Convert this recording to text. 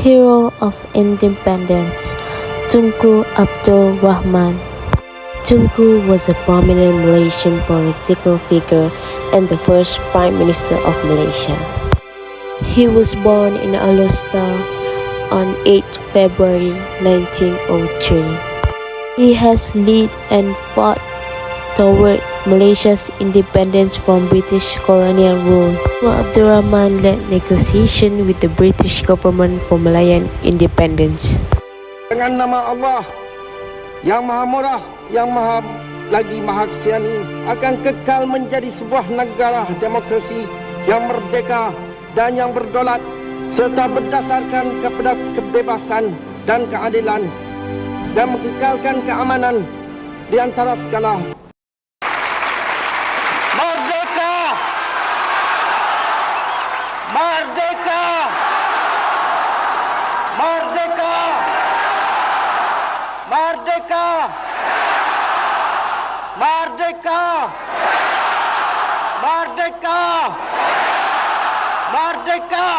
Hero of Independence, Tunku Abdul Rahman. Tunku was a prominent Malaysian political figure and the first Prime Minister of Malaysia. He was born in Alor on 8 February 1903. He has led and fought toward Malaysia's independence from British colonial rule. Tunku Abdul Rahman led negotiations with the British government for Malayan independence. Dengan nama Allah yang Maha Murah, yang Maha Kesian ini akan kekal menjadi sebuah negara demokrasi yang merdeka dan yang berdaulat serta berdasarkan kepada kebebasan dan keadilan dan mengekalkan keamanan di antara segala. Merdeka! Merdeka! Merdeka! Merdeka! Merdeka! Merdeka! Merdeka!